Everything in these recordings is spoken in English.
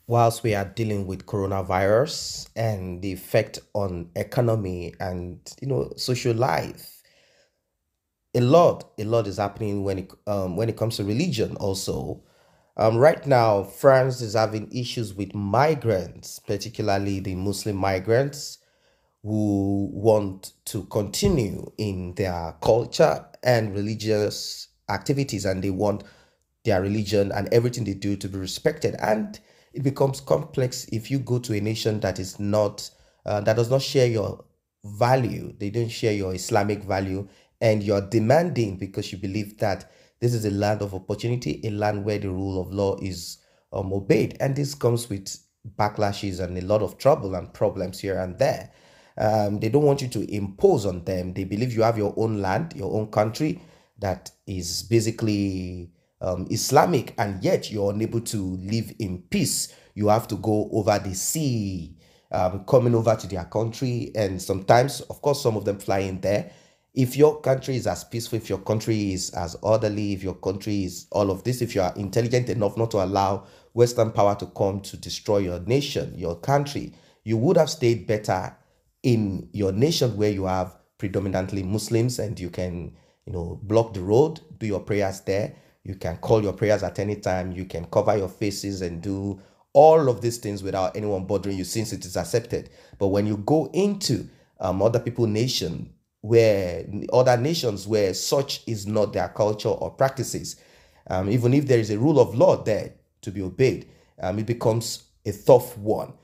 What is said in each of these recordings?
whilst we are dealing with coronavirus and the effect on economy and social life, a lot is happening when it comes to religion also. Right now, France is having issues with migrants, particularly the Muslim migrants who want to continue in their culture and religious activities, and they want their religion and everything they do to be respected. And it becomes complex if you go to a nation that is not that does not share your value. They don't share your Islamic value, and you're demanding because you believe that this is a land of opportunity, a land where the rule of law is obeyed. And this comes with backlashes and a lot of trouble and problems here and there. They don't want you to impose on them. They believe you have your own land, your own country that is basically Islamic, and yet you're unable to live in peace. You have to go over the sea, coming over to their country, and sometimes, of course, some of them fly in there. If your country is as peaceful, if your country is as orderly, if your country is all of this, if you are intelligent enough not to allow Western power to come to destroy your nation, your country, you would have stayed better in your nation where you have predominantly Muslims, and you can, block the road, do your prayers there. You can call your prayers at any time. You can cover your faces and do all of these things without anyone bothering you, since it is accepted. But when you go into other nations where such is not their culture or practices, even if there is a rule of law there to be obeyed, it becomes a tough one.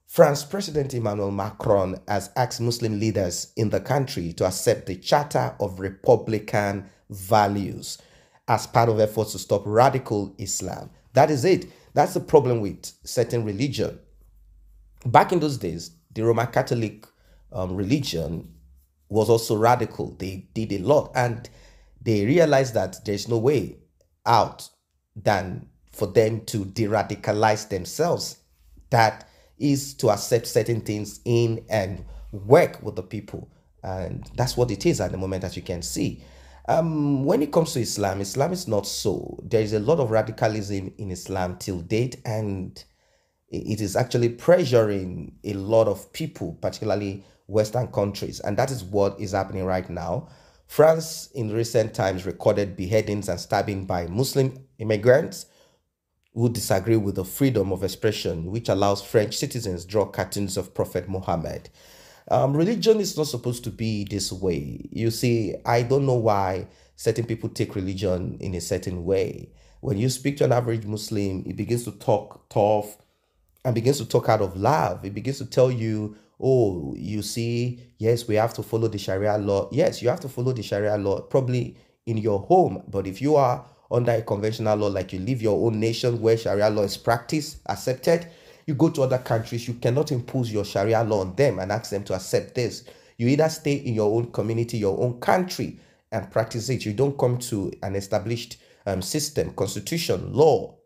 France President Emmanuel Macron has asked Muslim leaders in the country to accept the Charter of Republican Values as part of efforts to stop radical Islam. That is it. That's the problem with certain religion. Back in those days, the Roman Catholic religion was also radical. They did a lot, and they realized that there's no way out than for them to de-radicalize themselves. That is to accept certain things in and work with the people. And that's what it is at the moment, as you can see. When it comes to Islam, Islam is not so. There is a lot of radicalism in Islam till date, and it is actually pressuring a lot of people, particularly Western countries. And that is what is happening right now. France, in recent times, recorded beheadings and stabbing by Muslim immigrants who disagree with the freedom of expression, which allows French citizens draw cartoons of Prophet Muhammad. Religion is not supposed to be this way. You see, I don't know why certain people take religion in a certain way. When you speak to an average Muslim, he begins to talk tough and begins to talk out of love. He begins to tell you, oh, you see, yes, we have to follow the Sharia law. Yes, you have to follow the Sharia law, probably in your home. But if you are under a conventional law, like you live your own nation where Sharia law is practiced, accepted, you go to other countries, you cannot impose your Sharia law on them and ask them to accept this. You either stay in your own community, your own country, and practice it. You don't come to an established system, constitution, law,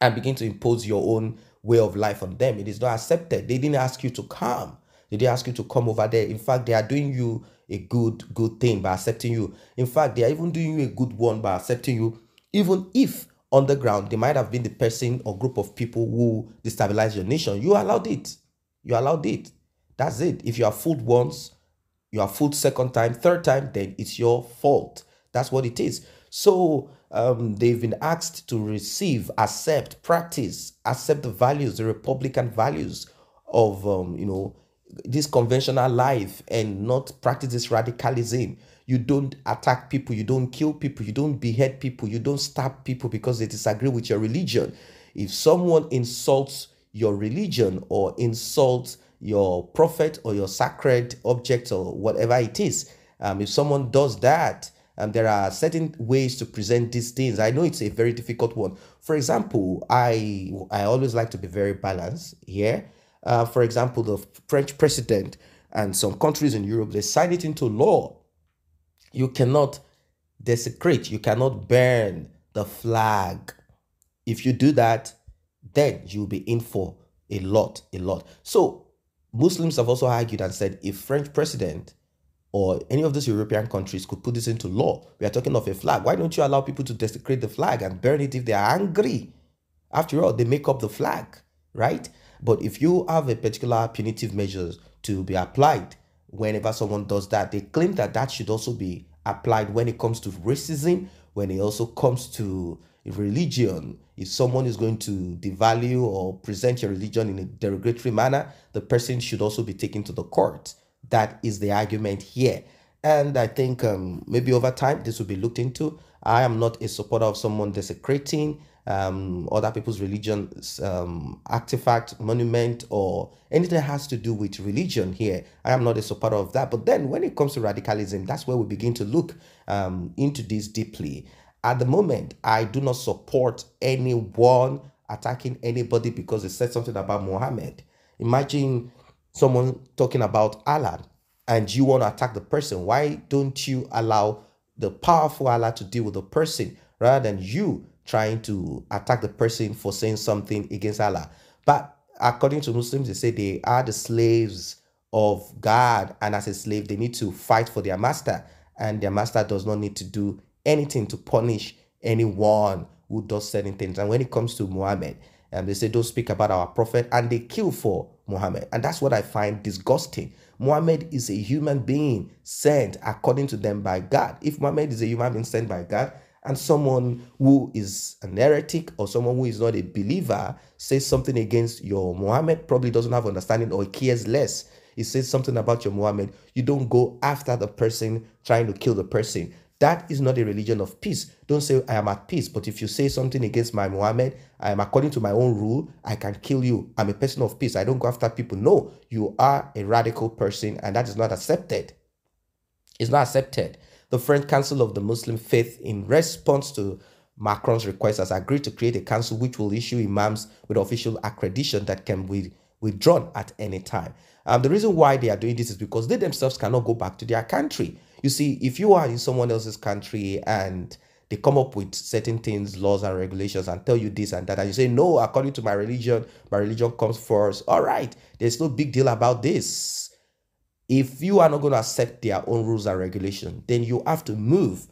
and begin to impose your own way of life on them. It is not accepted. They didn't ask you to come. They didn't ask you to come over there. In fact, they are doing you a good thing by accepting you. In fact, they are even doing you a good one by accepting you, even if on the ground they might have been the person or group of people who destabilize your nation. You allowed it. You allowed it. That's it. If you are fooled once, you are fooled second time, third time, then it's your fault. That's what it is. So they've been asked to receive, accept, practice, accept the values, the Republican values of this conventional life, and not practice this radicalism. You don't attack people, you don't kill people, you don't behead people, you don't stab people because they disagree with your religion. If someone insults your religion or insults your prophet or your sacred object or whatever it is, if someone does that, there are certain ways to present these things. I know it's a very difficult one. For example, I always like to be very balanced here. For example, the French president and some countries in Europe, they signed it into law. You cannot desecrate, you cannot burn the flag. If you do that, then you'll be in for a lot. So Muslims have also argued and said, if French president or any of these European countries could put this into law, we are talking of a flag, why don't you allow people to desecrate the flag and burn it if they are angry? After all, they make up the flag. right? But if you have a particular punitive measures to be applied whenever someone does that, they claim that that should also be applied when it comes to racism, when it also comes to religion. If someone is going to devalue or present your religion in a derogatory manner, the person should also be taken to the court. That is the argument here. And I think maybe over time this will be looked into. I am not a supporter of someone desecrating other people's religion, artifact, monument, or anything that has to do with religion here. I am not a supporter of that. But then when it comes to radicalism, that's where we begin to look into this deeply. At the moment, I do not support anyone attacking anybody because they said something about Muhammad. Imagine someone talking about Allah and you want to attack the person. Why don't you allow the powerful Allah to deal with the person rather than you trying to attack the person for saying something against Allah? But according to Muslims, they say they are the slaves of God, and as a slave, they need to fight for their master, and their master does not need to do anything to punish anyone who does certain things. And when it comes to Muhammad, they say don't speak about our prophet, and they kill for Muhammad. And that's what I find disgusting. Muhammad is a human being sent according to them by God. If Muhammad is a human being sent by God, and someone who is an heretic or someone who is not a believer says something against your Muhammad, probably doesn't have understanding or cares less, he says something about your Muhammad, you don't go after the person trying to kill the person. That is not a religion of peace. Don't say I am at peace, but if you say something against my Muhammad, I am according to my own rule, I can kill you. I'm a person of peace. I don't go after people. No, you are a radical person, and that is not accepted. It's not accepted. The French Council of the Muslim Faith, in response to Macron's request, has agreed to create a council which will issue imams with official accreditation that can be withdrawn at any time. The reason why they are doing this is because they themselves cannot go back to their country. You see, if you are in someone else's country and they come up with certain things, laws and regulations, and tell you this and that, and you say, no, according to my religion comes first. All right, there's no big deal about this. If you are not going to accept their own rules and regulations, then you have to move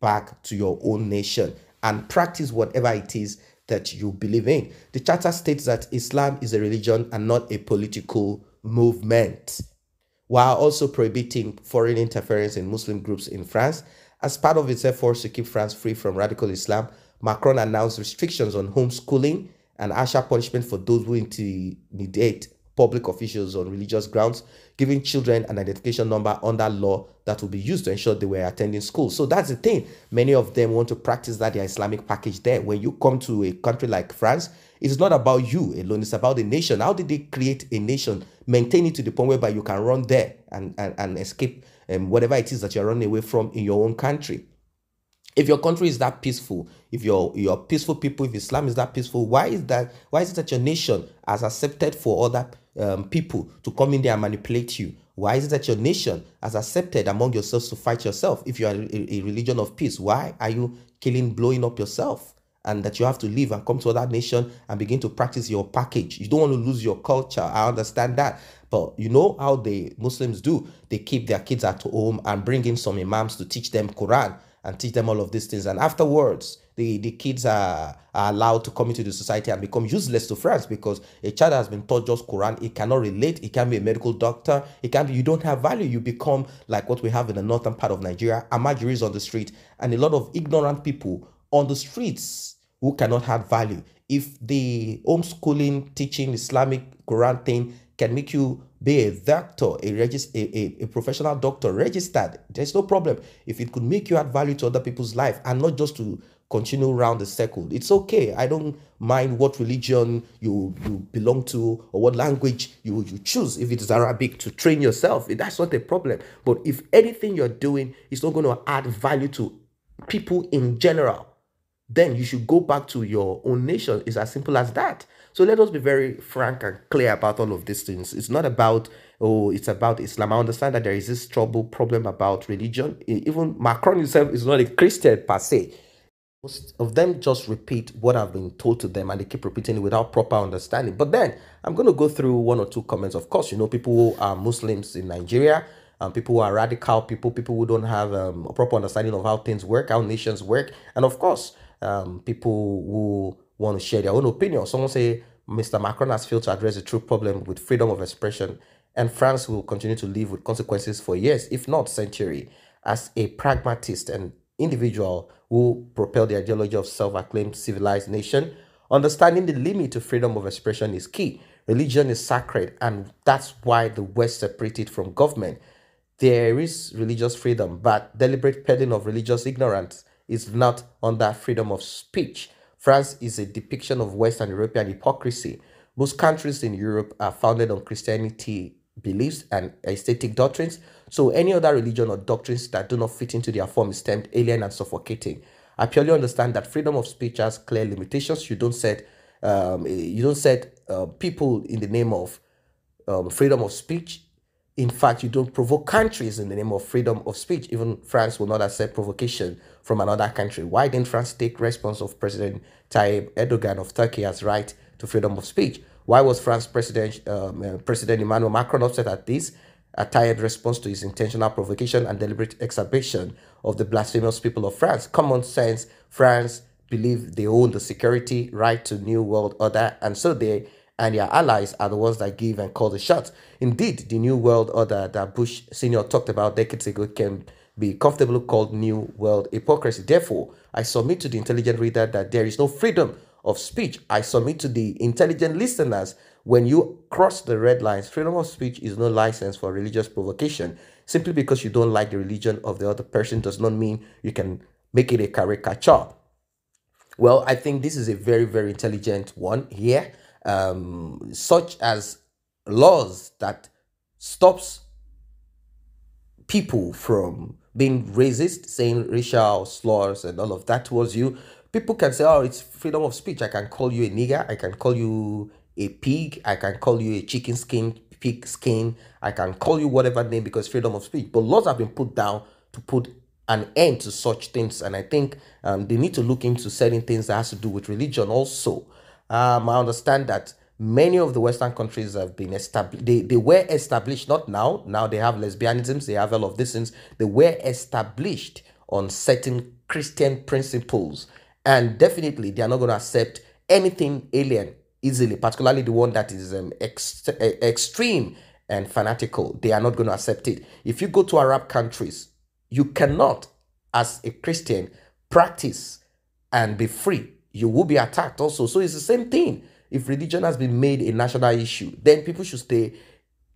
back to your own nation and practice whatever it is that you believe in. The charter states that Islam is a religion and not a political movement, while also prohibiting foreign interference in Muslim groups in France. As part of its efforts to keep France free from radical Islam, Macron announced restrictions on homeschooling and harsher punishment for those who intimidate public officials on religious grounds, giving children an identification number under law that will be used to ensure they were attending school. So that's the thing. Many of them want to practice that their Islamic package there. When you come to a country like France, it's not about you alone. It's about the nation. How did they create a nation? Maintain it to the point whereby you can run there and escape whatever it is that you're running away from in your own country. If your country is that peaceful, if you're peaceful people, if Islam is that peaceful, why is it that your nation has accepted for other people to come in there and manipulate you? Why is it that your nation has accepted among yourselves to fight yourself? If you are a religion of peace, why are you blowing up yourself? And that you have to leave and come to other nation and begin to practice your package. You don't want to lose your culture. I understand that. But you know how the Muslims do. They keep their kids at home and bring in some imams to teach them Quran and teach them all of these things. And afterwards, the kids are allowed to come into the society and become useless to France, because a child has been taught just Quran. It cannot relate. It can't be a medical doctor. It can't be, you don't have value. You become like what we have in the northern part of Nigeria, Amajiris on the street, and a lot of ignorant people on the streets who cannot have value. If the homeschooling, teaching Islamic Quran thing can make you be a doctor, a professional doctor registered, there's no problem. If it could make you add value to other people's life and not just to continue around the circle, it's okay. I don't mind what religion you belong to or what language you choose. If it is Arabic, to train yourself, that's not a problem. But if anything you're doing is not going to add value to people in general, then you should go back to your own nation. It's as simple as that. So let us be very frank and clear about all of these things. It's not about, oh, it's about Islam. I understand that there is this problem about religion. Even Macron himself is not a Christian per se. Most of them just repeat what I've been told to them, and they keep repeating it without proper understanding. But then I'm going to go through one or two comments. Of course, you know, people who are Muslims in Nigeria, people who are radical, people who don't have a proper understanding of how things work, how nations work, and of course, people who want to share their own opinion. Someone say Mr. Macron has failed to address the true problem with freedom of expression, and France will continue to live with consequences for years, if not centuries. As a pragmatist and individual who propel the ideology of self-acclaimed civilized nation, understanding the limit to freedom of expression is key. Religion is sacred, and that's why the West separated from government. There is religious freedom, but deliberate peddling of religious ignorance is not under freedom of speech. France is a depiction of Western European hypocrisy. Most countries in Europe are founded on Christianity beliefs and aesthetic doctrines, so any other religion or doctrines that do not fit into their form is termed alien and suffocating. I purely understand that freedom of speech has clear limitations. You don't set people in the name of freedom of speech. In fact, you don't provoke countries in the name of freedom of speech. Even France will not accept provocation from another country. Why didn't France take response of President Tayyip Erdogan of Turkey as right to freedom of speech? Why was France President Emmanuel Macron upset at this? A tired response to his intentional provocation and deliberate exacerbation of the blasphemous people of France. Common sense, France believe they own the security right to new world order, and so they and their allies are the ones that give and call the shots. Indeed, the new world order that Bush Sr. talked about decades ago can be comfortably called new world hypocrisy. Therefore, I submit to the intelligent reader that there is no freedom of speech. I submit to the intelligent listeners, when you cross the red lines, freedom of speech is no license for religious provocation. Simply because you don't like the religion of the other person does not mean you can make it a caricature. Well, I think this is a very, very intelligent one here, such as laws that stops people from being racist, saying racial slurs and all of that towards you. People can say, oh, it's freedom of speech. I can call you a nigger. I can call you a pig. I can call you a chicken skin, pig skin. I can call you whatever name because freedom of speech. But laws have been put down to put an end to such things. And I think they need to look into certain things that has to do with religion also. I understand that many of the Western countries have been established. They were established, not now. Now they have lesbianisms, they have all of these things. They were established on certain Christian principles. And definitely, they are not going to accept anything alien easily, particularly the one that is extreme and fanatical. They are not going to accept it. If you go to Arab countries, you cannot, as a Christian, practice and be free. You will be attacked also. So it's the same thing. If religion has been made a national issue, then people should stay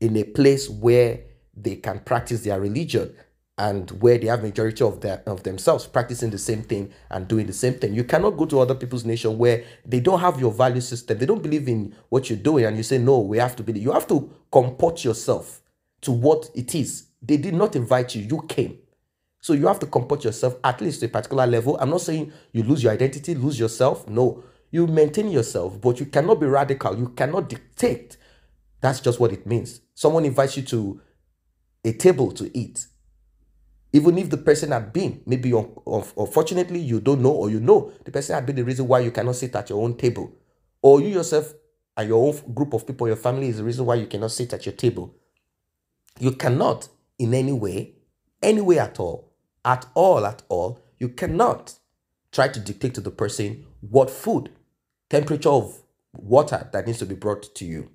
in a place where they can practice their religion and where they have majority of themselves practicing the same thing and doing the same thing. You cannot go to other people's nation where they don't have your value system. They don't believe in what you're doing and you say, no, we have to believe. You have to comport yourself to what it is. They did not invite you. You came. So you have to comport yourself at least to a particular level. I'm not saying you lose your identity, lose yourself. No, you maintain yourself, but you cannot be radical. You cannot dictate. That's just what it means. Someone invites you to a table to eat. Even if the person had been, maybe unfortunately you don't know, or you know the person had been the reason why you cannot sit at your own table. Or you yourself and your own group of people, your family is the reason why you cannot sit at your table. You cannot in any way at all, you cannot try to dictate to the person what food, temperature of water that needs to be brought to you.